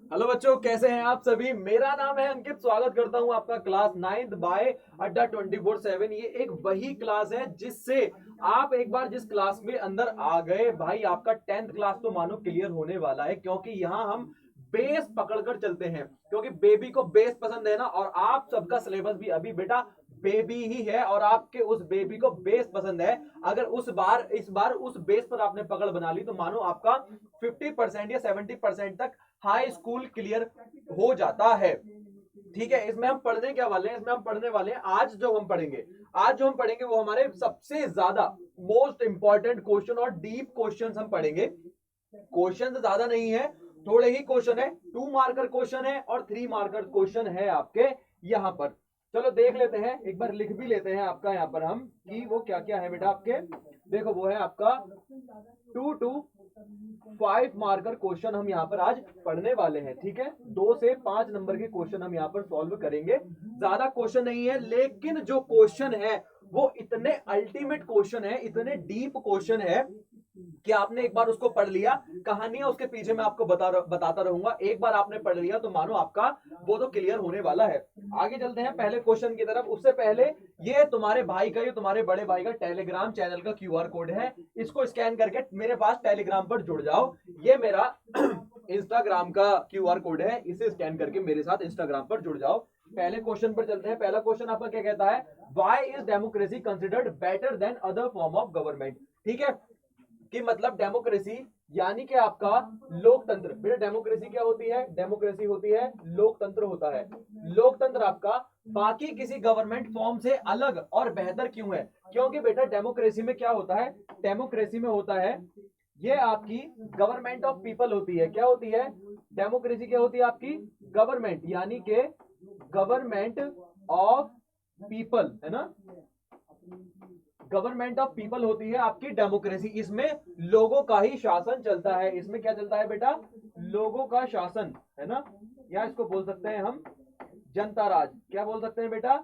Hello बच्चों, कैसे हैं आप सभी। मेरा नाम है अंकित। स्वागत करता हूं आपका क्लास 9th बाय अड्डा 24/7। ये एक वही क्लास है जिससे आप एक बार जिस क्लास में अंदर आ गए भाई, आपका 10th क्लास तो मानो क्लियर होने वाला है, क्योंकि यहाँ हम बेस पकड़कर चलते हैं। क्योंकि बेबी को बेस पसंद है ना, और आप सबका सिलेबस भी अभी बेटा बेबी ही है, और आपके उस बेबी को बेस पसंद है। अगर इस बार उस बेस पर आपने पकड़ बना ली तो मानो आपका 50% या 70% तक हाई स्कूल क्लियर हो जाता है। ठीक है, इसमें हम पढ़ने क्या वाले हैं, इसमें हम पढ़ने वाले हैं आज जो हम पढ़ेंगे वो हमारे सबसे ज्यादा मोस्ट इंपॉर्टेंट क्वेश्चन और डीप क्वेश्चन हम पढ़ेंगे। क्वेश्चन ज्यादा नहीं है, थोड़े ही क्वेश्चन है। 2 मार्कर क्वेश्चन है और 3 मार्कर क्वेश्चन है आपके यहाँ पर। चलो देख लेते हैं, एक बार लिख भी लेते हैं आपका यहाँ पर हम कि वो क्या क्या है बेटा आपके। देखो वो है आपका 2 to 5 मार्कर क्वेश्चन हम यहाँ पर आज पढ़ने वाले हैं। ठीक है, 2 से 5 नंबर के क्वेश्चन हम यहाँ पर सॉल्व करेंगे। ज्यादा क्वेश्चन नहीं है, लेकिन जो क्वेश्चन है वो इतने अल्टीमेट क्वेश्चन है, इतने डीप क्वेश्चन है कि आपने एक बार उसको पढ़ लिया, कहानियां उसके पीछे मैं आपको बताता रहूंगा। एक बार आपने पढ़ लिया तो मानो आपका वो तो क्लियर होने वाला है। आगे चलते हैं पहले क्वेश्चन की तरफ। उससे पहले ये तुम्हारे भाई का, ये तुम्हारे बड़े भाई का टेलीग्राम चैनल का क्यूआर कोड है, इसको स्कैन करके मेरे पास टेलीग्राम पर जुड़ जाओ। ये मेरा इंस्टाग्राम का क्यूआर कोड है, इसे स्कैन करके मेरे साथ इंस्टाग्राम पर जुड़ जाओ। पहले क्वेश्चन पर चलते हैं। पहला क्वेश्चन आपका क्या कहता है, why is democracy considered better than other form of government. ठीक है, कि मतलब डेमोक्रेसी यानी कि आपका लोकतंत्र। बेटा डेमोक्रेसी क्या होती है, डेमोक्रेसी होती है लोकतंत्र होता है। लोकतंत्र आपका बाकी किसी गवर्नमेंट फॉर्म से अलग और बेहतर क्यों है? क्योंकि बेटा डेमोक्रेसी में क्या होता है, डेमोक्रेसी में होता है ये आपकी गवर्नमेंट ऑफ पीपल होती है। क्या होती है डेमोक्रेसी, क्या होती है आपकी गवर्नमेंट, यानी कि गवर्नमेंट ऑफ पीपल है ना, गवर्नमेंट ऑफ पीपल होती है आपकी डेमोक्रेसी। इसमें लोगों का ही शासन चलता है। इसमें क्या चलता है बेटा, लोगों का शासन है ना, या इसको बोल सकते हैं हम जनता राज। क्या बोल सकते हैं बेटा,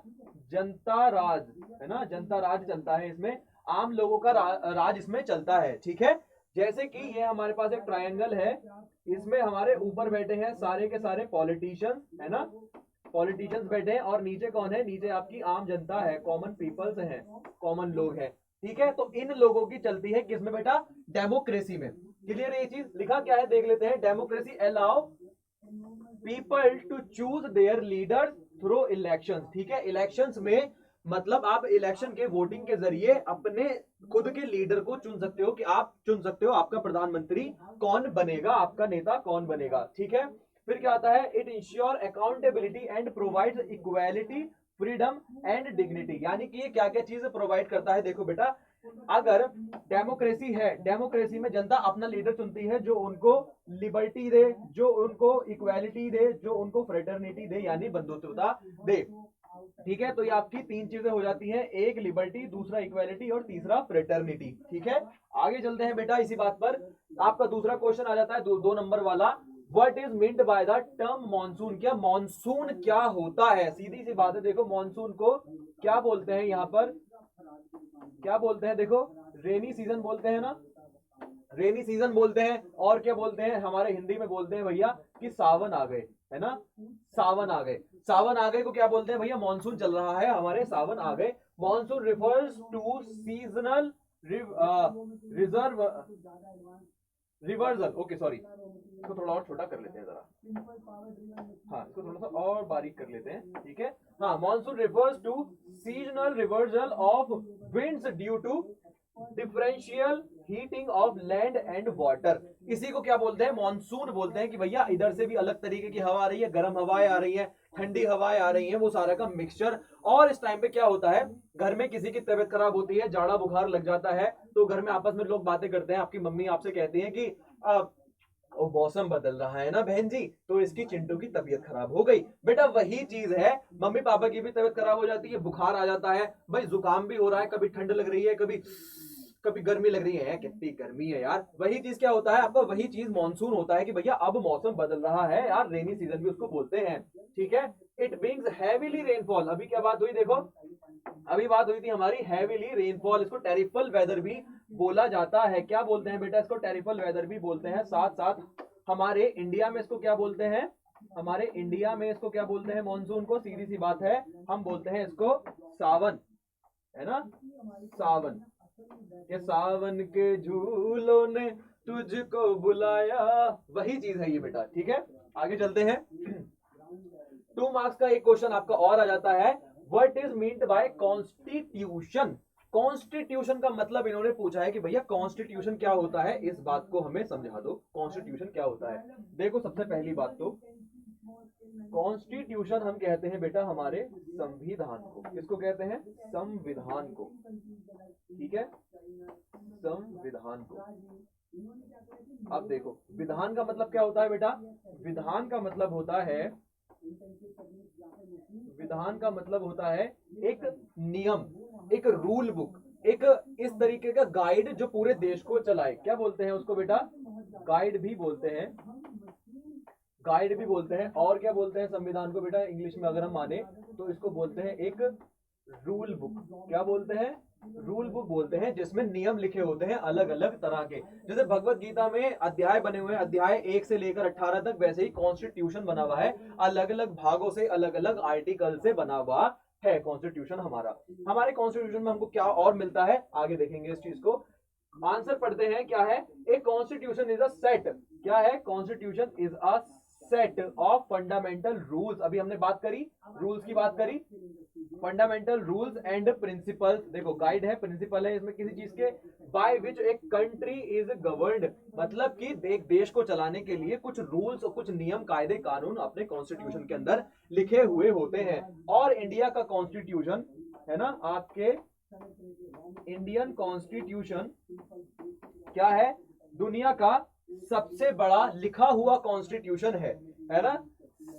जनता राज है ना, जनता राज चलता है इसमें। आम लोगों का राज इसमें चलता है। ठीक है, जैसे कि ये हमारे पास एक ट्रायंगल है, इसमें हमारे ऊपर बैठे हैं सारे के सारे पॉलिटिशियंस है ना, पॉलिटिशियंस बैठे हैं, और नीचे कौन है, नीचे आपकी आम जनता है, कॉमन पीपल्स हैं, कॉमन लोग हैं। ठीक है, तो इन लोगों की चलती है किसमें बेटा, डेमोक्रेसी में। क्लियर है ये चीज, लिखा क्या है देख लेते हैं। Democracy allow people to choose their leader through elections. ठीक है, इलेक्शंस में मतलब आप इलेक्शन के वोटिंग के जरिए अपने खुद के लीडर को चुन सकते हो, कि आप चुन सकते हो आपका प्रधानमंत्री कौन बनेगा, आपका नेता कौन बनेगा। ठीक है, फिर क्या आता है, it ensure accountability and provides equality freedom and dignity. यानी कि ये क्या क्या चीज प्रोवाइड करता है, देखो बेटा, अगर डेमोक्रेसी है, डेमोक्रेसी में जनता अपना लीडर चुनती है जो उनको लिबर्टी दे, जो उनको इक्वालिटी दे, जो उनको फ्रेटर्निटी दे, यानी बंधुत्वता दे। ठीक है, तो ये आपकी 3 चीजें हो जाती हैं, एक लिबर्टी, दूसरा इक्वालिटी और तीसरा फ्रेटर्निटी। ठीक है, आगे चलते हैं बेटा इसी बात पर। आपका दूसरा क्वेश्चन आ जाता है 2 नंबर वाला, what is meant by the term monsoon. क्या मॉनसून क्या होता है, सीधी सी बात है। देखो मॉनसून को क्या बोलते हैं, यहाँ पर क्या बोलते हैं, देखो रेनी सीजन बोलते हैं ना, रेनी सीजन बोलते हैं। और क्या बोलते हैं, हमारे हिंदी में बोलते हैं भैया कि सावन आ गए है ना, सावन आ गए। सावन आ गए को क्या बोलते हैं भैया, मानसून चल रहा है हमारे, सावन आ गए। Monsoon refers to seasonal reserve reversal. Okay sorry, इसको थोड़ा और छोटा कर लेते हैं जरा, हाँ इसको थोड़ा सा और बारीक कर लेते हैं। ठीक है, हाँ, monsoon refers to seasonal reversal of winds due to differential heating of land and water. इसी को क्या बोलते हैं, मॉनसून बोलते हैं। कि भैया इधर से भी अलग तरीके की हवा आ रही है, गर्म हवाएं आ रही है, ठंडी हवाएं आ रही हैं, वो सारा का मिक्सचर। और इस टाइम पे क्या होता है, घर में किसी की तबीयत खराब होती है, जाड़ा बुखार लग जाता है, तो घर में आपस में लोग बातें करते हैं। आपकी मम्मी आपसे कहती है कि वो मौसम बदल रहा है ना बहन जी, तो इसकी चिंटू की तबीयत खराब हो गई। बेटा वही चीज है, मम्मी पापा की भी तबीयत खराब हो जाती है, बुखार आ जाता है भाई, जुकाम भी हो रहा है, कभी ठंड लग रही है, कभी कभी गर्मी लग रही है, कितनी गर्मी है यार। वही चीज क्या होता है आपका, वही चीज मॉनसून होता है कि भैया अब मौसम बदल रहा है यार, रेनी सीजन भी उसको बोलते हैं। ठीक है, इट ब्रिंग्स हैवीली रेनफॉल। अभी क्या बात हुई देखो, अभी बात हुई थी हमारी हैवीली रेनफॉल, इसको टेरिफल वेदर भी बोला जाता है। क्या बोलते हैं बेटा इसको, टेरिफल वेदर भी बोलते हैं। साथ साथ हमारे इंडिया में इसको क्या बोलते हैं, हमारे इंडिया में इसको क्या बोलते हैं मॉनसून को, सीधी सी बात है, हम बोलते हैं इसको सावन, है ना, सावन। के सावन के झूलों ने तुझको बुलाया, वही चीज है ये बेटा, ठीक है। आगे चलते हैं। 2 मार्क्स का एक क्वेश्चन आपका और आ जाता है, what is meant by constitution. Constitution का मतलब इन्होंने पूछा है कि भैया कॉन्स्टिट्यूशन क्या होता है, इस बात को हमें समझा दो, कॉन्स्टिट्यूशन क्या होता है। देखो सबसे पहली बात तो कॉन्स्टिट्यूशन हम कहते हैं बेटा हमारे संविधान को, किसको कहते हैं, संविधान को, ठीक है, संविधान को। अब देखो विधान का मतलब क्या होता है बेटा, विधान का मतलब होता है, विधान का मतलब होता है एक नियम, एक रूल बुक, एक इस तरीके का गाइड जो पूरे देश को चलाए। क्या बोलते हैं उसको बेटा, गाइड भी बोलते हैं, गाइड भी बोलते हैं। और क्या बोलते हैं संविधान को बेटा, इंग्लिश में अगर हम माने तो इसको बोलते हैं एक रूल बुक। क्या बोलते हैं, रूल बुक बोलते हैं, जिसमें नियम लिखे होते हैं अलग अलग तरह के। जैसे भगवत गीता में अध्याय बने हुए हैं, अध्याय 1 से लेकर 18 तक, वैसे ही कॉन्स्टिट्यूशन बना हुआ है, अलग अलग भागों से, अलग अलग आर्टिकल से बना हुआ है कॉन्स्टिट्यूशन हमारा। हमारे कॉन्स्टिट्यूशन में हमको क्या और मिलता है, आगे देखेंगे इस चीज को। आंसर पढ़ते हैं, क्या है, a constitution is a set, क्या है, constitution is a set of fundamental rules. अभी हमने बात करी, रूल्स की बात करी, फंडामेंटल रूल्स एंड प्रिंसिपल्स। देखो गाइड है, प्रिंसिपल है इसमें किसी चीज के, बाय विच एक कंट्री इज गवर्नड, मतलब कि एक देश को चलाने के लिए कुछ रूल्स और कुछ नियम, कायदे, कानून अपने कॉन्स्टिट्यूशन के अंदर लिखे हुए होते हैं। और इंडिया का कॉन्स्टिट्यूशन है ना, आपके इंडियन कॉन्स्टिट्यूशन क्या है, दुनिया का सबसे बड़ा लिखा हुआ कॉन्स्टिट्यूशन है ना,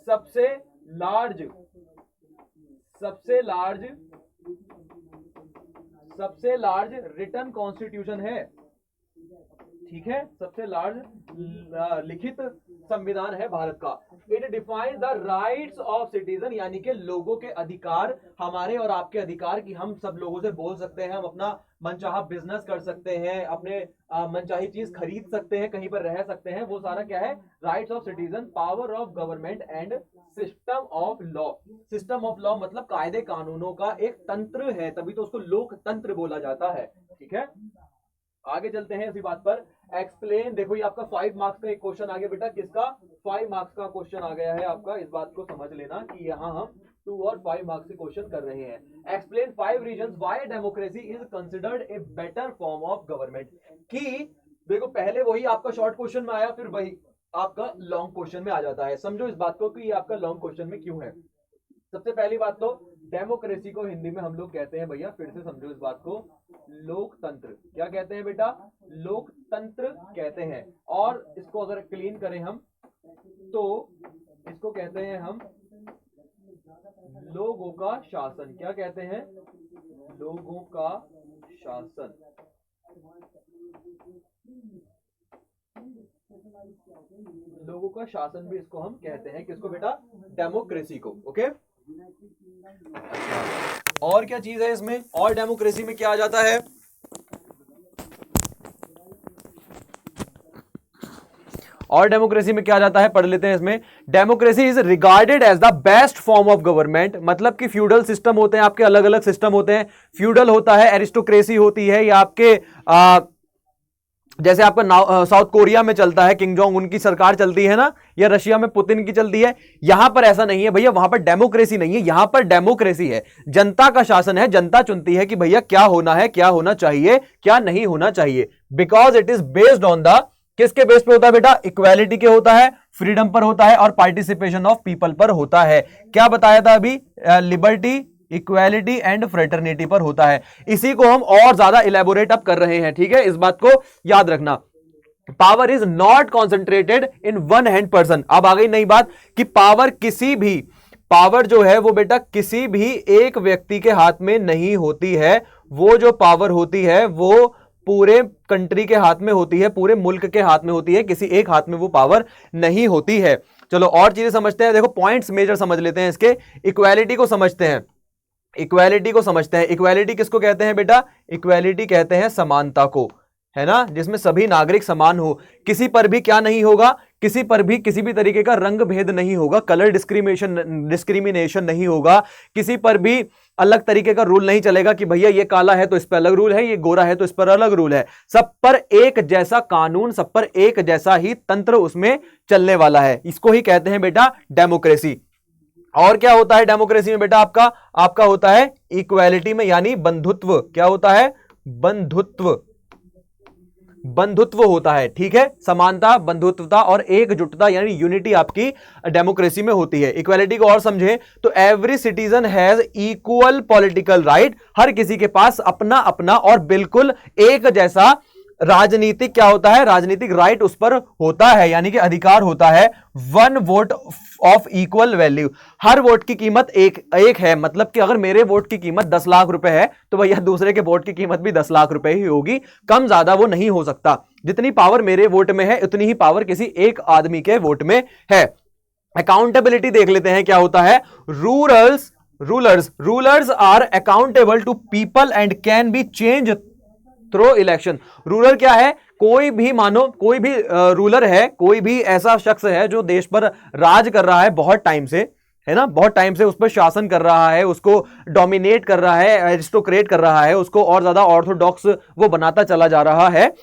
सबसे लार्ज, सबसे लार्ज, सबसे लार्ज रिटन कॉन्स्टिट्यूशन है, ठीक है, सबसे लार्ज लिखित संविधान है भारत का। It defines the rights of citizen, यानी कि लोगों के अधिकार, हमारे और आपके अधिकार, कि हम सब लोगों से बोल सकते हैं, हम अपना मनचाहा बिजनेस कर सकते हैं, अपने मनचाही चीज खरीद सकते हैं, कहीं पर रह सकते हैं, वो सारा क्या है, rights of citizen, power of government and system of law. System of law मतलब कायदे कानूनों का एक तंत्र है, तभी तो उसको लोकतंत्र बोला जाता है, ठीक है। आगे चलते हैं इसी बात पर। एक्सप्लेन, देखो ये आपका 5 मार्क्स का एक क्वेश्चन आ गया बेटा, किसका, 5 मार्क्स का क्वेश्चन आ गया है आपका। इस बात को समझ लेना कि यहाँ हम 2 और 5 मार्क्स के क्वेश्चन कर रहे हैं। Explain 5 reasons why democracy is considered a better form of government. कि देखो पहले वही आपका शॉर्ट क्वेश्चन में आया, फिर वही आपका लॉन्ग क्वेश्चन में आ जाता है। समझो इस बात को कि ये आपका लॉन्ग क्वेश्चन में क्यों है। सबसे पहली बात तो डेमोक्रेसी को हिंदी में हम लोग कहते हैं भैया, फिर से समझो इस बात को, लोकतंत्र। क्या कहते हैं बेटा, लोकतंत्र कहते हैं। और इसको अगर क्लीन करें हम तो इसको कहते हैं हम लोगों का शासन। क्या कहते हैं, लोगों का शासन। लोगों का शासन भी इसको हम कहते हैं, किसको बेटा, डेमोक्रेसी को। ओके, और क्या चीज है इसमें, और डेमोक्रेसी में क्या आ जाता है, और डेमोक्रेसी में क्या आ जाता है, पढ़ लेते हैं इसमें। Democracy is regarded as the best form of government, मतलब कि फ्यूडल सिस्टम होते हैं आपके, अलग अलग सिस्टम होते हैं। फ्यूडल होता है, एरिस्टोक्रेसी होती है, या आपके जैसे आपका साउथ कोरिया में चलता है, किंग जोंग उनकी सरकार चलती है ना, या रशिया में पुतिन की चलती है। यहां पर ऐसा नहीं है भैया, वहां पर डेमोक्रेसी नहीं है, यहां पर डेमोक्रेसी है, जनता का शासन है। जनता चुनती है कि भैया क्या होना है, क्या होना चाहिए, क्या नहीं होना चाहिए। Because it is based on the, किसके बेस पे होता है बेटा, इक्वालिटी के होता है, फ्रीडम पर होता है, और पार्टिसिपेशन ऑफ पीपल पर होता है। क्या बताया था अभी, लिबर्टी, इक्वालिटी एंड फ्रेटर्निटी पर होता है। इसी को हम और ज्यादा इलेबोरेट अप कर रहे हैं, ठीक है, इस बात को याद रखना। Power is not concentrated in one hand person. अब आ गई नई बात कि पावर किसी भी, पावर जो है वो बेटा किसी भी एक व्यक्ति के हाथ में नहीं होती है। वो जो पावर होती है वो पूरे कंट्री के हाथ में होती है, पूरे मुल्क के हाथ में होती है, किसी एक हाथ में वो पावर नहीं होती है। चलो और चीजें समझते हैं, देखो पॉइंट्स मेजर समझ लेते हैं इसके। इक्वालिटी को समझते हैं, इक्वालिटी को समझते हैं। इक्वालिटी किसको कहते हैं बेटा, इक्वालिटी कहते हैं समानता को। है ना, जिसमें सभी नागरिक समान हो, किसी पर भी क्या नहीं होगा, किसी पर भी किसी भी तरीके का रंग भेद नहीं होगा, कलर डिस्क्रिमिनेशन नहीं होगा, किसी पर भी अलग तरीके का रूल नहीं चलेगा कि भैया ये काला है तो इस पर अलग रूल है, ये गोरा है तो इस पर अलग रूल है। सब पर एक जैसा कानून, सब पर एक जैसा ही तंत्र उसमें चलने वाला है। इसको ही कहते हैं बेटा डेमोक्रेसी। और क्या होता है डेमोक्रेसी में बेटा? आपका होता है इक्वालिटी में, यानी बंधुत्व। क्या होता है? बंधुत्व होता है, ठीक है। समानता, बंधुत्वता और एकजुटता यानी यूनिटी आपकी डेमोक्रेसी में होती है। इक्वालिटी को और समझें तो every citizen has equal political right, हर किसी के पास अपना अपना और बिल्कुल एक जैसा राजनीतिक क्या होता है? राजनीतिक राइट उस पर होता है, यानी कि अधिकार होता है। One vote of equal value, her vote की कीमत एक है। मतलब कि अगर मेरे वोट की कीमत 10 लाख रुपए है तो भैया दूसरे के वोट की कीमत भी 10 लाख रुपए ही होगी, कम ज्यादा वो नहीं हो सकता। जितनी पावर मेरे वोट में है उतनी ही पावर किसी एक आदमी के वोट में है। अकाउंटेबिलिटी देख लेते हैं क्या होता है। Rulers are accountable to people and can be change through election. Ruler क्या है? कोई भी मानो कोई भी रूलर है, कोई भी ऐसा शख्स है जो देश पर राज कर रहा है बहुत टाइम से, है ना, बहुत टाइम से उस पर शासन कर रहा है, उसको डोमिनेट कर रहा है, एरिस्टोक्रेट कर रहा है, उसको और ज्यादा ऑर्थोडॉक्स वो बनाता चला जा रहा है।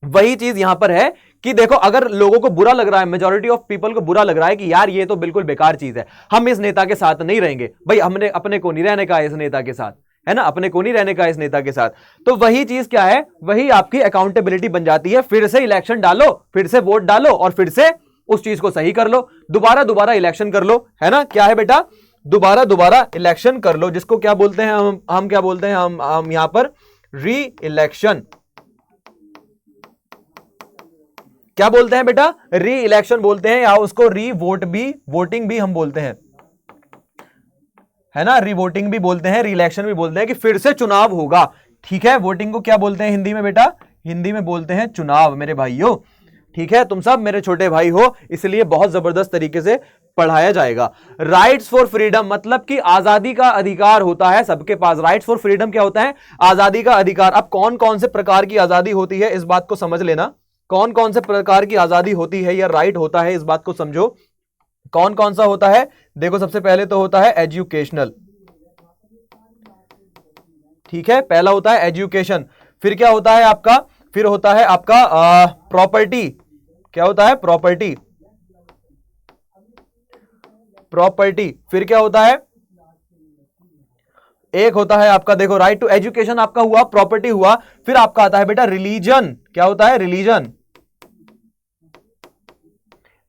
वही चीज यहां पर है कि देखो, अगर लोगों को बुरा लग रहा है, मेजॉरिटी ऑफ पीपल को बुरा लग रहा है कि यार ये तो बिल्कुल बेकार चीज है, हम इस नेता के साथ नहीं रहेंगे, भाई हमने अपने को नहीं रहने का इस नेता के साथ, है ना, अपने को नहीं रहने का इस नेता के साथ। तो वही चीज क्या है? वही आपकी अकाउंटेबिलिटी बन जाती है। फिर से इलेक्शन डालो, फिर से वोट डालो और फिर से उस चीज को सही कर लो, दोबारा इलेक्शन कर लो, है ना। क्या है बेटा? दोबारा इलेक्शन कर लो, जिसको क्या बोलते हैं हम क्या बोलते हैं? हम यहां पर री इलेक्शन। क्या बोलते हैं बेटा? री इलेक्शन बोलते हैं, या उसको री वोटिंग भी हम बोलते हैं, है ना। रिवोटिंग भी बोलते हैं, री इलेक्शन भी बोलते हैं कि फिर से चुनाव होगा, ठीक है। वोटिंग को क्या बोलते हैं हिंदी में बेटा? हिंदी में बोलते हैं चुनाव, मेरे भाइयों, ठीक है। तुम सब मेरे छोटे भाई हो, इसलिए बहुत जबरदस्त तरीके से पढ़ाया जाएगा। राइट्स फॉर फ्रीडम, मतलब कि आजादी का अधिकार होता है सबके पास। राइट्स फॉर फ्रीडम क्या होता है? आजादी का अधिकार। अब कौन कौन से प्रकार की आजादी होती है, इस बात को समझ लेना। कौन कौन से प्रकार की आजादी होती है या राइट होता है, इस बात को समझो। कौन कौन सा होता है? देखो, सबसे पहले तो होता है एजुकेशनल, ठीक है, पहला होता है एजुकेशन। फिर क्या होता है आपका? फिर होता है आपका प्रॉपर्टी। क्या होता है? प्रॉपर्टी। फिर क्या होता है? एक होता है आपका, देखो, राइट टू एजुकेशन आपका हुआ, प्रॉपर्टी हुआ, फिर आपका आता है बेटा रिलीजन। क्या होता है? रिलीजन।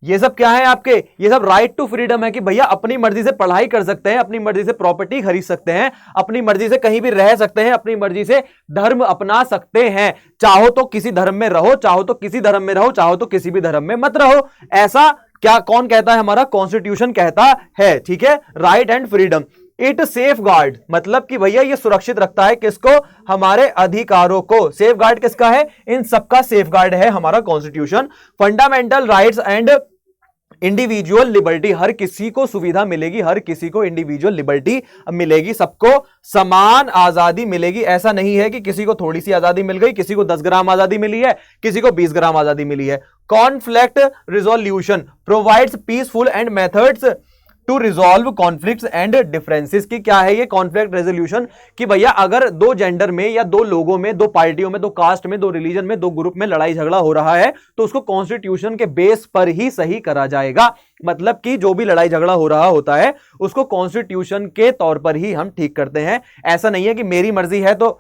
ये सब क्या है आपके? ये सब राइट टू फ्रीडम है कि भैया अपनी मर्जी से पढ़ाई कर सकते हैं, अपनी मर्जी से प्रॉपर्टी खरीद सकते हैं, अपनी मर्जी से कहीं भी रह सकते हैं, अपनी मर्जी से धर्म अपना सकते हैं। चाहो तो किसी धर्म में रहो, चाहो तो किसी धर्म में रहो, चाहो तो किसी भी धर्म में मत रहो। ऐसा क्या कौन कहता है? हमारा कॉन्स्टिट्यूशन कहता है, ठीक है। Right and freedom. It safe guard, मतलब कि भैया ये सुरक्षित रखता है किसको? हमारे अधिकारों को। सेफ गार्ड किसका है? इन सबका सेफ गार्ड है हमारा constitution. Fundamental rights and individual liberty, हर किसी को सुविधा मिलेगी, हर किसी को इंडिविजुअल लिबर्टी मिलेगी, सबको समान आजादी मिलेगी। ऐसा नहीं है कि किसी को थोड़ी सी आजादी मिल गई, किसी को 10 ग्राम आजादी मिली है, किसी को 20 ग्राम आजादी मिली है। Conflict resolution provides peaceful and methods to resolve conflicts and differences. की क्या है ये कॉन्फ्लिक्ट रेजोल्यूशन? कि भैया अगर दो जेंडर में या दो लोगों में, दो पार्टियों में, दो कास्ट में, दो रिलीजन में, दो ग्रुप में लड़ाई झगड़ा हो रहा है तो उसको कॉन्स्टिट्यूशन के बेस पर ही सही करा जाएगा। मतलब कि जो भी लड़ाई झगड़ा हो रहा होता है उसको कॉन्स्टिट्यूशन के तौर पर ही हम ठीक करते हैं। ऐसा नहीं है कि मेरी मर्जी है तो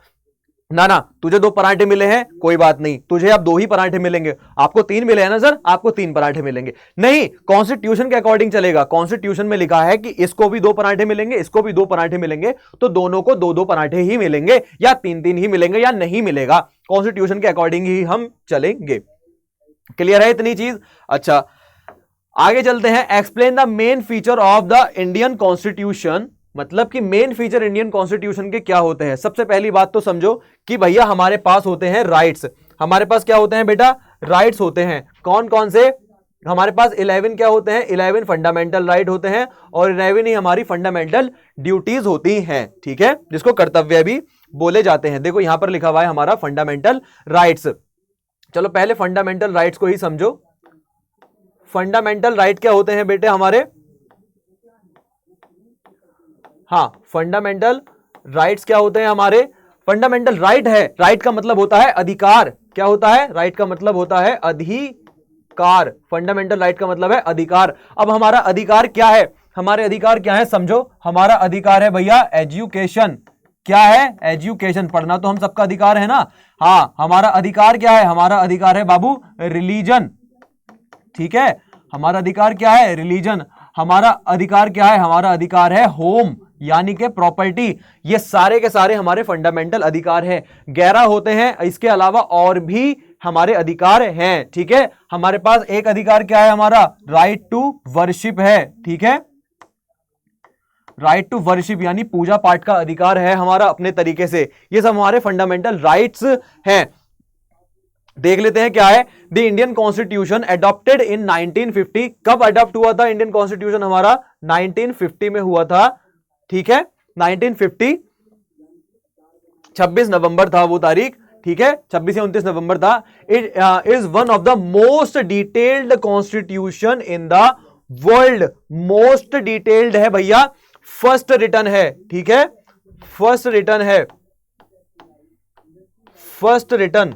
ना, तुझे 2 पराठे मिले हैं, कोई बात नहीं, तुझे अब 2 ही पराठे मिलेंगे। आपको 3 मिले हैं ना सर, आपको 3 पराठे मिलेंगे। नहीं, कॉन्स्टिट्यूशन के अकॉर्डिंग चलेगा। कॉन्स्टिट्यूशन में लिखा है कि इसको भी 2 पराठे मिलेंगे, इसको भी 2 पराठे मिलेंगे, तो दोनों को 2-2 पराठे ही मिलेंगे, या 3-3 ही मिलेंगे, या नहीं मिलेगा। कॉन्स्टिट्यूशन के अकॉर्डिंग ही हम चलेंगे। क्लियर है इतनी चीज? अच्छा, आगे चलते हैं। Explain the main feature of the Indian constitution, मतलब कि मेन फीचर इंडियन कॉन्स्टिट्यूशन के क्या होते हैं। सबसे पहली बात तो समझो कि भैया हमारे पास होते हैं राइट्स। हमारे पास क्या होते हैं बेटा? राइट्स होते हैं। कौन कौन से? हमारे पास 11 क्या होते हैं? 11 फंडामेंटल राइट होते हैं, और 11 ही हमारी फंडामेंटल ड्यूटीज होती हैं, ठीक है, जिसको कर्तव्य भी बोले जाते हैं। देखो यहां पर लिखा हुआ है हमारा फंडामेंटल राइट्स। चलो पहले फंडामेंटल राइट्स को ही समझो। फंडामेंटल राइट क्या होते हैं बेटे हमारे? हाँ, फंडामेंटल राइट्स क्या होते हैं हमारे? फंडामेंटल राइट है, राइट का मतलब होता है अधिकार। क्या होता है? राइट का मतलब होता है अधिकार। फंडामेंटल राइट का मतलब है अधिकार। अब हमारा अधिकार क्या है? हमारे अधिकार क्या है समझो। हमारा अधिकार है भैया एजुकेशन। क्या है? एजुकेशन। पढ़ना तो हम सबका अधिकार है ना। हाँ, हमारा अधिकार क्या है? हमारा अधिकार है बाबू रिलीजन। ठीक है, हमारा अधिकार क्या है? रिलीजन। हमारा अधिकार क्या है? हमारा अधिकार है होम यानी कि प्रॉपर्टी। ये सारे के सारे हमारे फंडामेंटल अधिकार हैं। 11 होते हैं, इसके अलावा और भी हमारे अधिकार हैं। ठीक है, हमारे पास एक अधिकार क्या है? हमारा राइट टू वर्शिप है। ठीक है, राइट टू वर्शिप यानी पूजा पाठ का अधिकार है हमारा अपने तरीके से। ये सब हमारे फंडामेंटल राइट्स हैं। देख लेते हैं क्या है। The Indian constitution adopted in 1950। कब अडॉप्ट हुआ था इंडियन कॉन्स्टिट्यूशन हमारा? 1950 में हुआ था। ठीक है, 1950 26 नवंबर था वो तारीख। ठीक है, 26 या 29 नवंबर था। It is one of the most detailed constitution in the world. Most detailed है भैया, फर्स्ट रिटन है। ठीक है, फर्स्ट रिटन है, first written,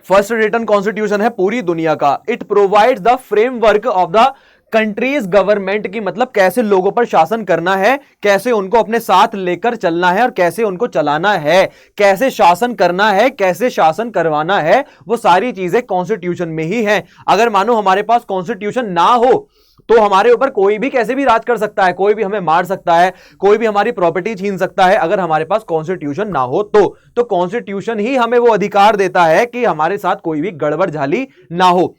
first written constitution है पूरी दुनिया का। It provides the framework of the country's government की, मतलब कैसे लोगों पर शासन करना है, कैसे उनको अपने साथ लेकर चलना है और कैसे उनको चलाना है, कैसे शासन करना है, कैसे शासन करवाना है, वो सारी चीजें कॉन्स्टिट्यूशन में ही है। अगर मानो हमारे पास कॉन्स्टिट्यूशन ना हो तो हमारे ऊपर कोई भी कैसे भी राज कर सकता है, कोई भी हमें मार सकता है, कोई भी हमारी प्रॉपर्टी छीन सकता है, अगर हमारे पास कॉन्स्टिट्यूशन ना हो तो कॉन्स्टिट्यूशन ही हमें वो अधिकार देता है कि हमारे साथ कोई भी गड़बड़ झाली ना हो,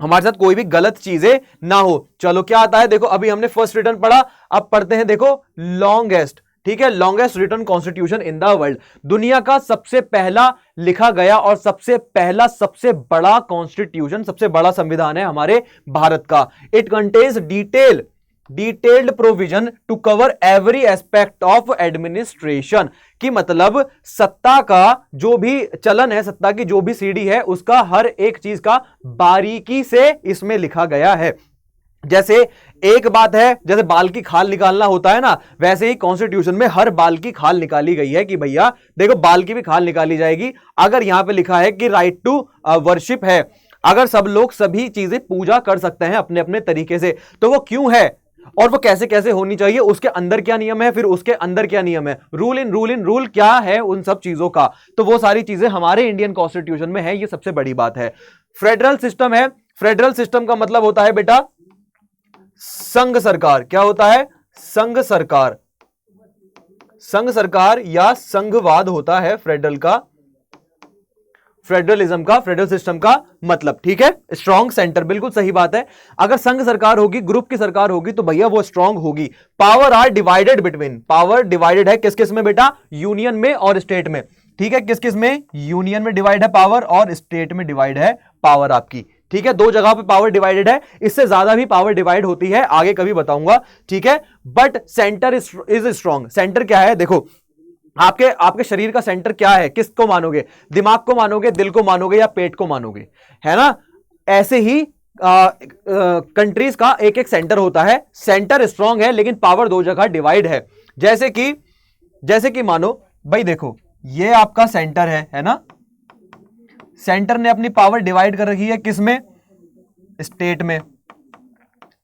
हमारे साथ कोई भी गलत चीजें ना हो। चलो क्या आता है देखो, अभी हमने फर्स्ट रिटन पढ़ा, अब पढ़ते हैं देखो लॉन्गेस्ट। ठीक है, longest written constitution in the world. दुनिया का सबसे पहला लिखा गया और सबसे पहला सबसे बड़ा कॉन्स्टिट्यूशन, सबसे बड़ा संविधान है हमारे भारत का। It contains detailed provision to cover every aspect of administration. की मतलब सत्ता का जो भी चलन है, सत्ता की जो भी सीढ़ी है, उसका हर एक चीज का बारीकी से इसमें लिखा गया है। जैसे एक बात है, जैसे बाल की खाल निकालना होता है ना, वैसे ही कॉन्स्टिट्यूशन में हर बाल की खाल निकाली गई है कि भैया देखो बाल की भी खाल निकाली जाएगी। अगर यहां पे लिखा है कि राइट टू वर्शिप है, अगर सब लोग सभी चीजें पूजा कर सकते हैं अपने अपने तरीके से, तो वो क्यों है और वो कैसे कैसे होनी चाहिए, उसके अंदर क्या नियम है, फिर उसके अंदर क्या नियम है, रूल क्या है उन सब चीजों का, तो वो सारी चीजें हमारे इंडियन कॉन्स्टिट्यूशन में है। ये सबसे बड़ी बात है। फेडरल सिस्टम है। फेडरल सिस्टम का मतलब होता है बेटा संघ सरकार। क्या होता है? संघ सरकार। संघ सरकार या संघवाद होता है फेडरल का, फेडरलिज्म का, फेडरल सिस्टम का मतलब। ठीक है, स्ट्रॉन्ग सेंटर, बिल्कुल सही बात है। अगर संघ सरकार होगी, ग्रुप की सरकार होगी, तो भैया वो स्ट्रॉन्ग होगी। Power are divided between, power divided है किस किस में बेटा? यूनियन में और स्टेट में। ठीक है, किस किस में? यूनियन में डिवाइड है पावर और स्टेट में डिवाइड है पावर आपकी। ठीक है, दो जगह पे पावर डिवाइडेड है, इससे ज्यादा भी पावर डिवाइड होती है, आगे कभी बताऊंगा। ठीक है, but centre is strong. Centre क्या है देखो, आपके शरीर का सेंटर क्या है? किसको मानोगे? दिमाग को मानोगे, दिल को मानोगे या पेट को मानोगे, है ना? ऐसे ही कंट्रीज का एक एक सेंटर होता है। सेंटर स्ट्रांग है लेकिन पावर दो जगह डिवाइड है। जैसे कि मानो भाई देखो, ये आपका सेंटर है ना? सेंटर ने अपनी पावर डिवाइड कर रखी है किस में? स्टेट में।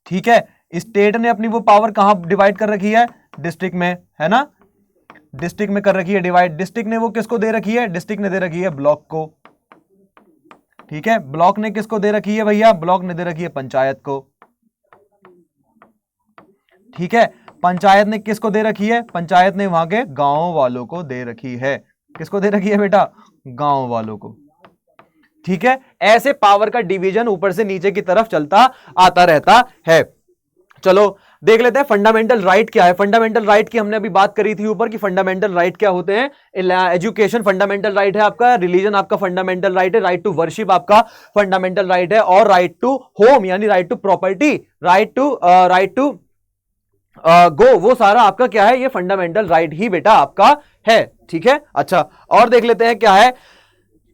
ठीक है, स्टेट ने अपनी वो पावर कहां डिवाइड कर रखी है? डिस्ट्रिक्ट में, है ना? डिस्ट्रिक्ट में कर रखी है डिवाइड। डिस्ट्रिक्ट ने वो किसको दे रखी है? डिस्ट्रिक्ट ने दे रखी है ब्लॉक को। ठीक है, ब्लॉक ने किसको दे रखी है भैया? ब्लॉक ने दे रखी है पंचायत को। ठीक है, पंचायत ने किसको दे रखी है? पंचायत ने वहां के गांव वालों को दे रखी है। किसको दे रखी है बेटा? गांव वालों को। ठीक है, ऐसे पावर का डिवीजन ऊपर से नीचे की तरफ चलता आता रहता है। चलो देख लेते हैं फंडामेंटल राइट क्या है। फंडामेंटल राइट की हमने अभी बात करी थी ऊपर कि फंडामेंटल राइट क्या होते हैं। एजुकेशन फंडामेंटल राइट है आपका, रिलीजन आपका फंडामेंटल राइट है, राइट टू वर्शिप आपका फंडामेंटल राइट है, और राइट टू होम यानी right to property, right to go, वो सारा आपका क्या है, ये फंडामेंटल राइट ही बेटा आपका है, ठीक है। अच्छा, और देख लेते हैं क्या है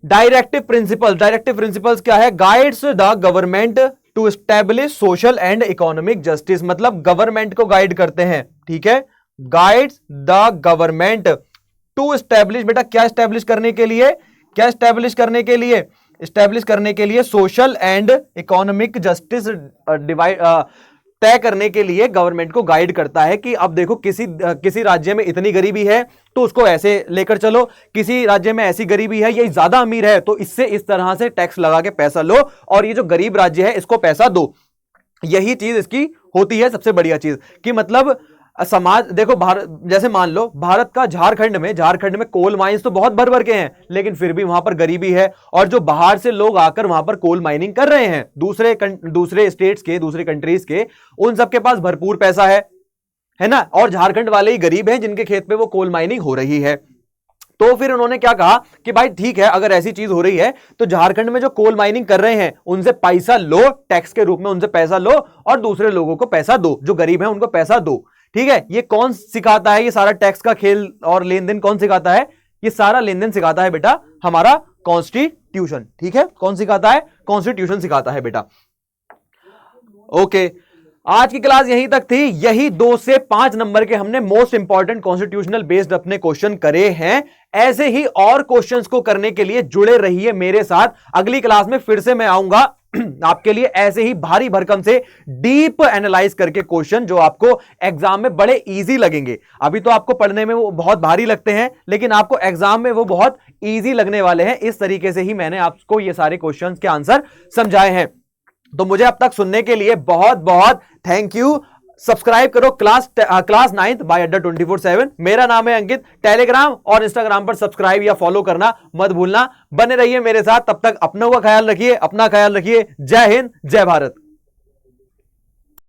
डायरेक्टिव प्रिंसिपल्स। डायरेक्टिव प्रिंसिपल्स क्या है, guides the government to establish social and economic justice, मतलब गवर्नमेंट को गाइड करते हैं, ठीक है। Guides the government to establish, बेटा क्या एस्टेब्लिश करने के लिए, क्या एस्टेब्लिश करने के लिए, एस्टेब्लिश करने के लिए social and economic justice divide तय करने के लिए गवर्नमेंट को गाइड करता है कि अब देखो किसी राज्य में इतनी गरीबी है तो उसको ऐसे लेकर चलो, किसी राज्य में ऐसी गरीबी है, ये ज्यादा अमीर है तो इससे इस तरह से टैक्स लगा के पैसा लो, और ये जो गरीब राज्य है इसको पैसा दो। यही चीज इसकी होती है सबसे बढ़िया चीज कि मतलब समाज देखो, भारत जैसे मान लो भारत का झारखंड में कोल माइंस तो बहुत भर भर के हैं, लेकिन फिर भी वहां पर गरीबी है, और जो बाहर से लोग आकर वहां पर कोल माइनिंग कर रहे हैं दूसरे स्टेट्स के, दूसरे कंट्रीज के, उन सबके पास भरपूर पैसा है ना, और झारखंड वाले ही गरीब हैं जिनके खेत पे वो कोल माइनिंग हो रही है। तो फिर उन्होंने क्या कहा कि भाई ठीक है, अगर ऐसी चीज हो रही है तो झारखंड में जो कोल माइनिंग कर रहे हैं उनसे पैसा लो, टैक्स के रूप में उनसे पैसा लो, और दूसरे लोगों को पैसा दो, जो गरीब हैं उनको पैसा दो, ठीक है। ये कौन सिखाता है, ये सारा टैक्स का खेल और लेन देन कौन सिखाता है, ये सारा लेन देन सिखाता है बेटा हमारा कॉन्स्टिट्यूशन, ठीक है। कौन सिखाता है, कॉन्स्टिट्यूशन सिखाता है बेटा। ओके, आज की क्लास यहीं तक थी। यही 2 से 5 नंबर के हमने मोस्ट इंपॉर्टेंट कॉन्स्टिट्यूशनल बेस्ड अपने क्वेश्चन करे हैं। ऐसे ही और क्वेश्चंस को करने के लिए जुड़े रहिए मेरे साथ। अगली क्लास में फिर से मैं आऊंगा आपके लिए ऐसे ही भारी भरकम से डीप एनालाइज करके क्वेश्चन, जो आपको एग्जाम में बड़े इजी लगेंगे। अभी तो आपको पढ़ने में वो बहुत भारी लगते हैं, लेकिन आपको एग्जाम में वो बहुत इजी लगने वाले हैं। इस तरीके से ही मैंने आपको ये सारे क्वेश्चंस के आंसर समझाए हैं। तो मुझे अब तक सुनने के लिए बहुत बहुत थैंक यू। सब्सक्राइब करो क्लास 9th बाय अड्डा 24/7। मेरा नाम है अंकित। टेलीग्राम और इंस्टाग्राम पर सब्सक्राइब या फॉलो करना मत भूलना। बने रहिए मेरे साथ, तब तक अपनों का ख्याल रखिए, अपना ख्याल रखिए। जय हिंद, जय भारत।